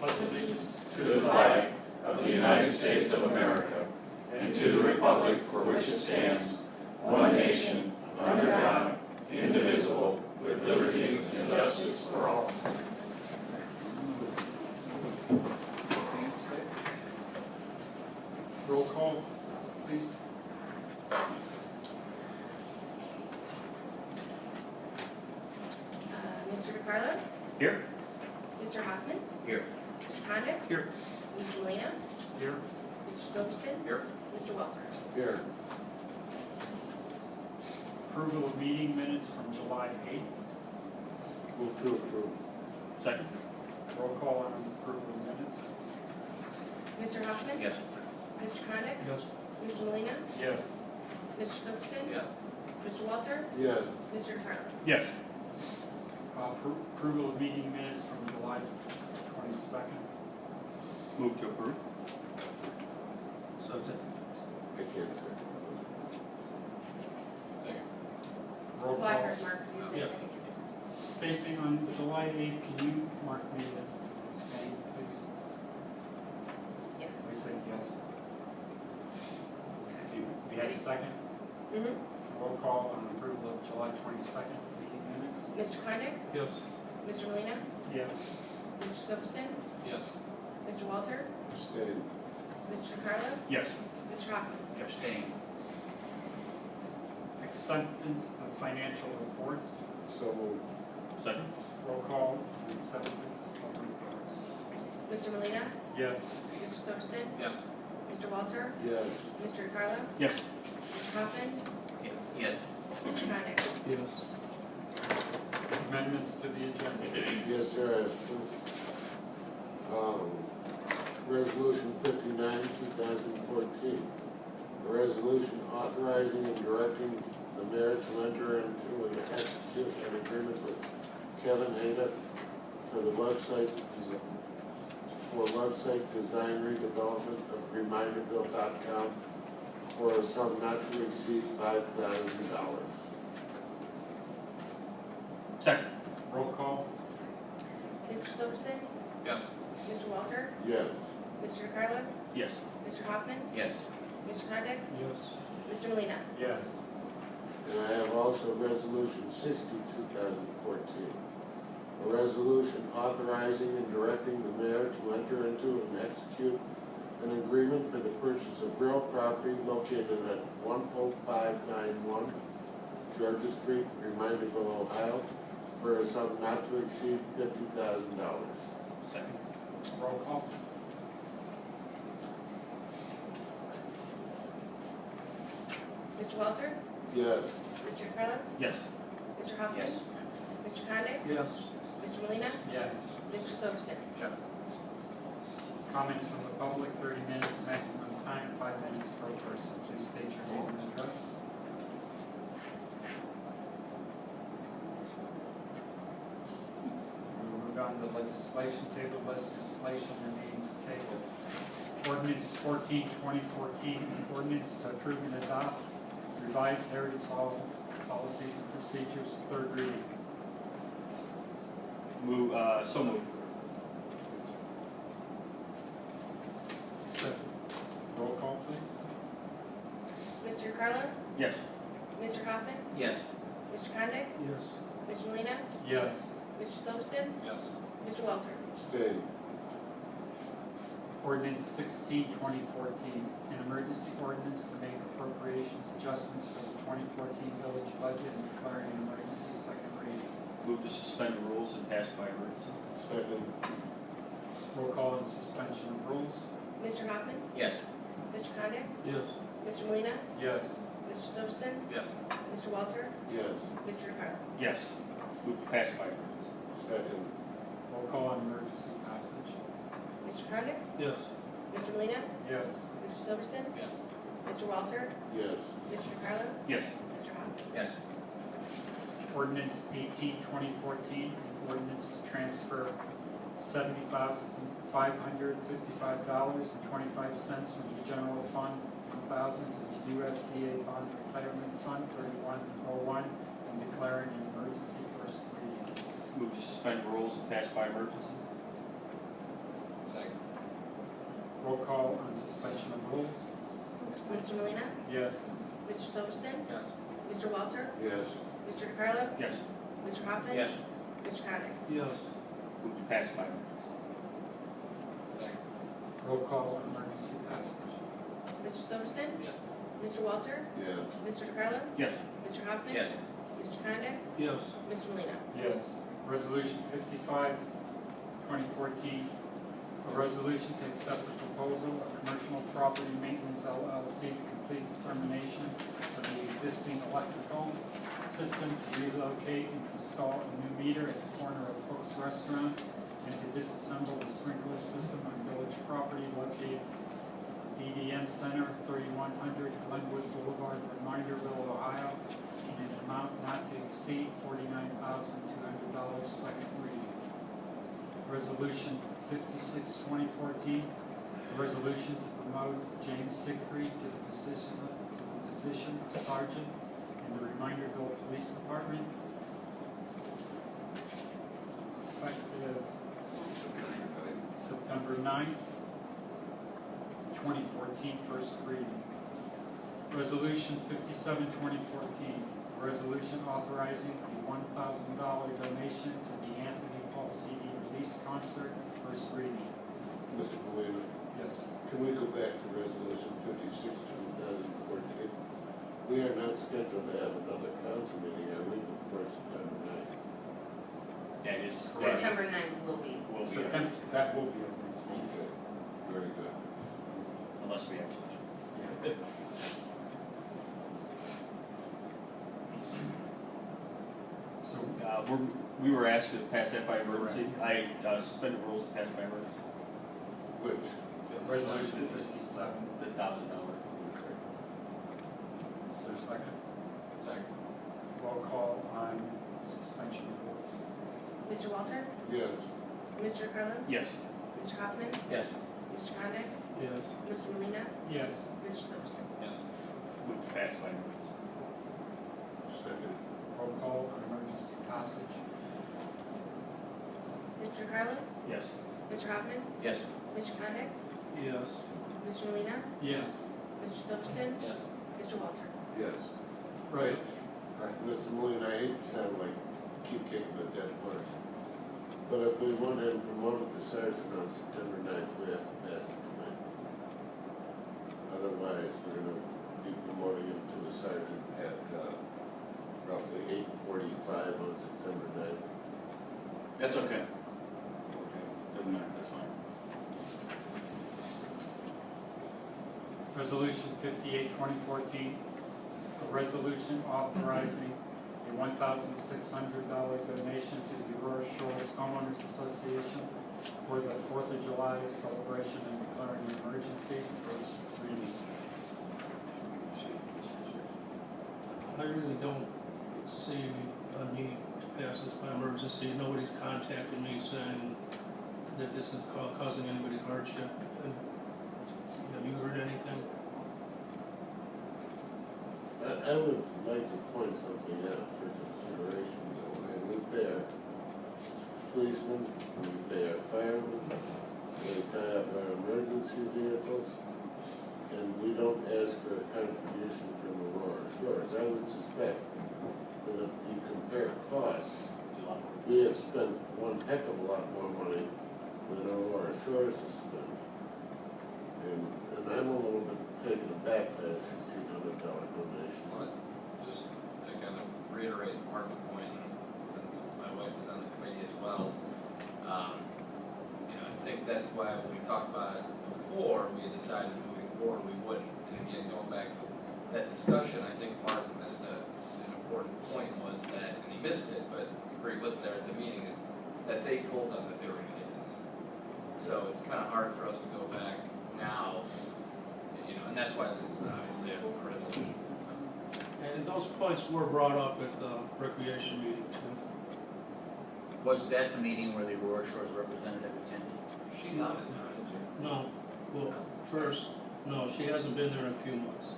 pledge allegiance to the flag of the United States of America and to the republic for which it stands, one nation, under God, indivisible, with liberty and justice for all. Roll call, please. Mr. DeCarlo? Here. Mr. Hoffman? Here. Mr. Condit? Here. Mr. Molina? Here. Mr. Silverston? Here. Mr. Walter? Here. Approval of meeting minutes from July 8th. Move to approve. Second. Roll call on approval of minutes. Mr. Hoffman? Yes. Mr. Condit? Yes. Mr. Molina? Yes. Mr. Silverston? Yes. Mr. Walter? Yes. Mr. DeCarlo? Yes. Approval of meeting minutes from July 22nd. Move to approve. Subject. I can't say. Roll Well, I call. heard Mark, you said Yeah. second. Stacy, on July 8th, can you mark me as abstaining, please? Yes. I say yes. We had a second. Roll call on approval of July 22nd meeting minutes. Mr. Condit? Yes. Mr. Molina? Yes. Mr. Silverston? Yes. Mr. Walter? Abstain. Mr. DeCarlo? Yes. Mr. Hoffman? Abstain. Acceptance of financial reports. So moved. Second. Roll call on acceptance of reports. Mr. Molina? Yes. Mr. Silverston? Yes. Mr. Walter? Yes. Mr. DeCarlo? Yes. Mr. Hoffman? Yes. Mr. Condit? Yes. Amendments to the agenda. Yes, sir, I have two. Resolution 59, 2014. A resolution authorizing and directing the mayor to enter into and execute an agreement with Kevin Hayda for the website design redevelopment of Reminderville.com for a sum not to exceed $5,000. Second. Roll call. Mr. Silverston? Yes. Mr. Walter? Yes. Mr. DeCarlo? Yes. Mr. Hoffman? Yes. Mr. Condit? Yes. Mr. Molina? Yes. And I have also Resolution 60, 2014. A resolution authorizing and directing the mayor to enter into and execute an agreement for the purchase of real property located at 10591 Georgia Street, Reminderville, Ohio, for a sum not to exceed $50,000. Second. Roll call. Mr. Walter? Yes. Mr. DeCarlo? Yes. Mr. Hoffman? Yes. Mr. Condit? Yes. Mr. Molina? Yes. Mr. Silverston? Yes. Comments from the public, 30 minutes, maximum time, 5 minutes per person. Please state your name and address. We'll move on to legislation table. Legislation remains tabled. Ordinance 14, 2014, ordinance to approve and adopt revised heritage law policies and procedures, third reading. So moved. Roll call, please. Mr. DeCarlo? Yes. Mr. Hoffman? Yes. Mr. Condit? Yes. Mr. Molina? Yes. Mr. Silverston? Yes. Mr. Walter? Abstain. Ordinance 16, 2014, an emergency ordinance to make appropriations adjustments for the 2014 village budget and declaring an emergency, second reading. Move to suspend the rules and pass by emergency. Second. Roll call and suspension of rules. Mr. Hoffman? Yes. Mr. Condit? Yes. Mr. Molina? Yes. Mr. Silverston? Yes. Mr. Walter? Yes. Mr. DeCarlo? Yes. Move to pass by emergency. Second. Roll call on emergency passage. Mr. Condit? Yes. Mr. Molina? Yes. Mr. Silverston? Yes. Mr. Walter? Yes. Mr. DeCarlo? Yes. Mr. Hoffman? Yes. Ordinance 18, 2014, ordinance to transfer $70,555.25 from the general fund, 1,000 to the USDA bond retirement fund, 3101, and declaring an emergency, first reading. Move to suspend rules and pass by emergency. on suspension of rules. Mr. Molina, Yes. Mr. Silverston, Yes. Mr. Walter, Yes. Mr. DeCarlo, Yes. Mr. Hoffman. Yes. Mr. Condit. Yes. Move to pass by ordinance. Second. Roll call on emergency passage. Mr. Silverston, Yes. Mr. Walter, Yes. Mr. DeCarlo, Yes. Mr. Hoffman. Yes. Mr. Condit, Yes. Mr. Molina. Yes. Resolution 55, 2014, a resolution to accept the proposal of Commercial Property Maintenance LLC to complete determination of the existing electrical system, to relocate and install a new meter at the corner of Hook's Restaurant, and to disassemble the sprinkler system on village property located at DDM Center, 3100 Glenwood Boulevard, Reminderville, Ohio, in an amount not to exceed $49,200, second reading. Resolution 56, 2014, a resolution to promote James Siegfried to the position of sergeant in the Reminderville Police Department, effective September 9th, 2014, first reading. Resolution 57, 2014, a resolution authorizing a $1,000 donation to the Anthony Paul CD Release Concert, first reading. Mr. Molina, Yes. can we go back to resolution 56, 2014? We are not scheduled to have another council meeting, are we, before September 9th? That is. September 9th will be. Will be, September, that will be a Wednesday. Okay, very good. unless we have special. So, We were asked to pass that by emergency. I suspended rules and passed by emergency. Which? resolution 57, The $1,000. Okay. is there a second? Second. Roll call on suspension of rules. Mr. Walter, Yes. Mr. DeCarlo, Yes. Mr. Hoffman, Yes. Mr. Condit, Yes. Mr. Molina, Yes. Mr. Silverston. Yes. Move to pass by emergency. Second. Roll call on emergency passage. Mr. DeCarlo, Yes. Mr. Hoffman, Yes. Mr. Condit, Yes. Mr. Molina, Yes. Mr. Silverston, Yes. Mr. Walter. Yes. Right. Mr. Molina, I hate to sound like keep kicking a dead horse, but if we want him promoted to sergeant on September 9th, we have to pass it tonight. Otherwise, we're gonna be promoting him to a sergeant at roughly 8:45 on September 9th. That's okay. Okay. Doesn't matter, that's fine. Resolution 58, 2014, a resolution authorizing a $1,600 donation to the Aurora Shores Homeowners Association for the 4th of July celebration and declaring an emergency, first reading. I really don't see a need to pass this by emergency. Nobody's contacted me saying that this is causing anybody hardship. And have you heard anything? I would like to point something out for consideration, though, and we pay our policemen, we pay our firemen, we tie up our emergency vehicles, and we don't ask for a contribution from Aurora Shores. I would suspect that if you compare costs, we have spent one heck of a lot more money than Aurora Shores has spent. And I'm a little bit taken aback by a $1,600 donation. Well, just to kind of reiterate Mark's point, since my wife is on the committee as well, I think that's why when we talked about it before, we had decided moving forward, we wouldn't. And again, going back to that discussion, I think Mark missed an important point was that, and he missed it, but he wasn't there at the meeting, is that they told them that they were gonna get this. So it's kind of hard for us to go back now, and that's why this is obviously a resolution. And those points were brought up at the recreation meeting too. Was that the meeting where the Aurora Shores representative attended? She's on it now, isn't she? No, well, first, no, she hasn't been there in a few months.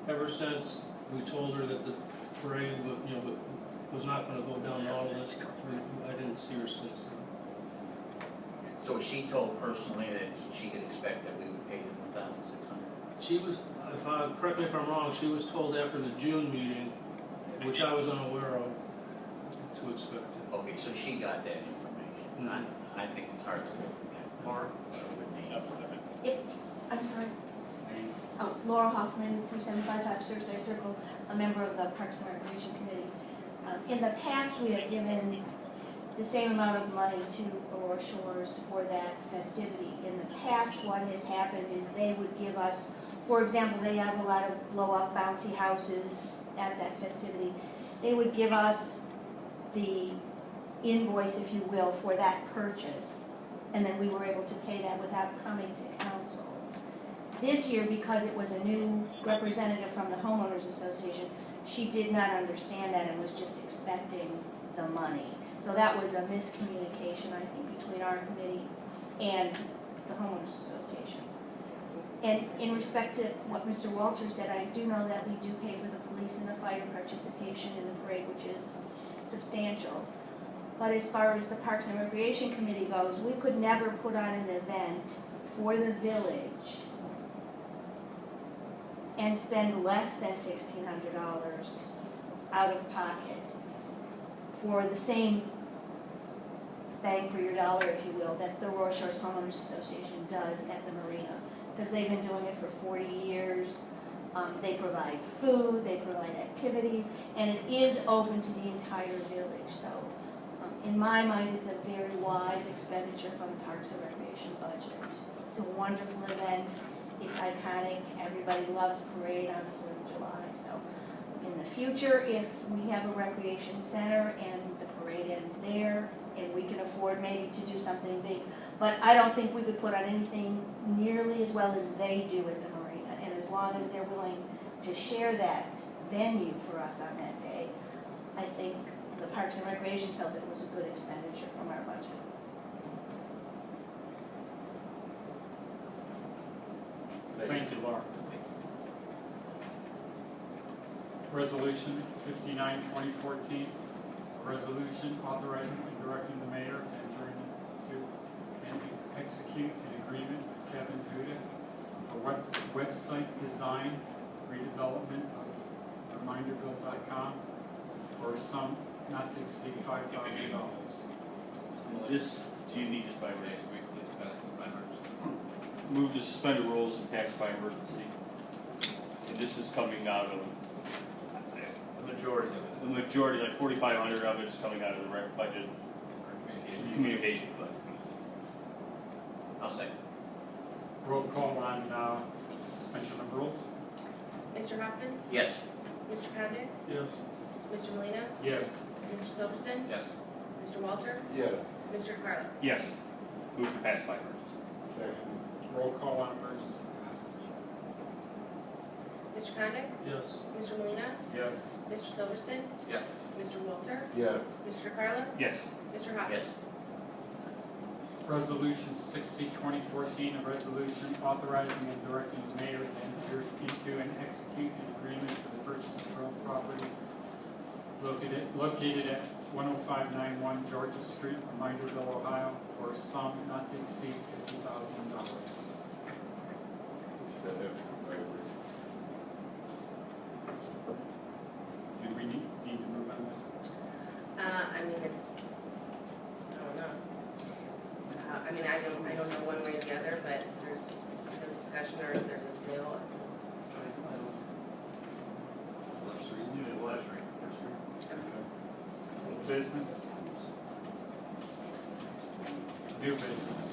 Ever since we told her that the parade, was not gonna go down the all list, I didn't see her since then. So So was she told personally that she could expect that we would pay the 1,600? She was, correct me if I'm wrong, she was told after the June meeting, which I was unaware of, to expect it. Okay, so she got that information. I think it's hard to work with that. Laura? If, I'm sorry. Oh, Laura Hoffman, 3755 Surfside Circle, a member of the Parks and Recreation Committee. In the past, we have given the same amount of money to Aurora Shores for that festivity. In the past, what has happened is they would give us, for example, they have a lot of blow-up bouncy houses at that festivity. They would give us the invoice, if you will, for that purchase, and then we were able to pay that without coming to council. This year, because it was a new representative from the homeowners association, she did not understand that and was just expecting the money. So that was a miscommunication, I think, between our committee and the homeowners association. And in respect to what Mr. Walter said, I do know that we do pay for the police and the fire participation in the parade, which is substantial. But as far as the Parks and Recreation Committee goes, we could never put on an event for the village and spend less than $1,600 out of pocket for the same bang for your dollar, if you will, that the Aurora Shores Homeowners Association does at the marina. Because they've been doing it for 40 years. They provide food, they provide activities, and it is open to the entire village. So in my mind, it's a very wise expenditure from the Parks and Recreation budget. It's a wonderful event. It's iconic. Everybody loves parade on the 4th of July. So in the future, if we have a recreation center and the parade ends there, and we can afford maybe to do something big, but I don't think we could put on anything nearly as well as they do at the marina. And as long as they're willing to share that venue for us on that day, I think the Parks and Recreation felt it was a good expenditure from our budget. Thank you, Laura. Resolution 59, 2014, a resolution authorizing and directing the mayor to enter into and execute an agreement with Kevin Huda for website design redevelopment of Reminderville.com for a sum not to exceed $5,000. This, do you need this by Okay, emergency? we please pass it by emergency. Move to suspend the rules and pass it by emergency. And this is coming out of, The majority of it the is majority, like 4,500 of it is coming out of the rec budget, our communication budget. I'll second. Roll call on suspension of rules? Mr. Hoffman? Yes. Mr. Condit? Yes. Mr. Molina, Yes. Mr. Silverston? Yes. Mr. Walter? Yes. Mr. Carlo? Yes. Move to pass by emergency. Second. Roll call on emergency passage? Mr. Condit? Yes. Mr. Molina, Yes. Mr. Silverston? Yes. Mr. Walter? Yes. Mr. Carlo? Yes. Mr. Hoffman? Yes. Resolution 60, 2014, a resolution authorizing and directing the mayor to enter into and execute an agreement for the purchase of real property located at 10591 Georgia Street, Reminderville, Ohio, for a sum not to exceed $50,000. Do we need to move on this? I mean, it's, I don't know. I mean, I don't know one way or the other, but there's no discussion or if there's a sale. Business? New business?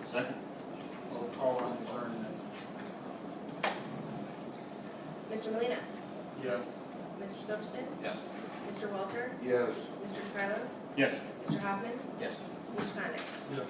Second? Roll call on adjournment? Mr. Molina, Yes. Mr. Silverston? Yes. Mr. Walter? Yes. Mr. Carlo? Yes. Mr. Hoffman? Yes. Mr. Condit? Yes.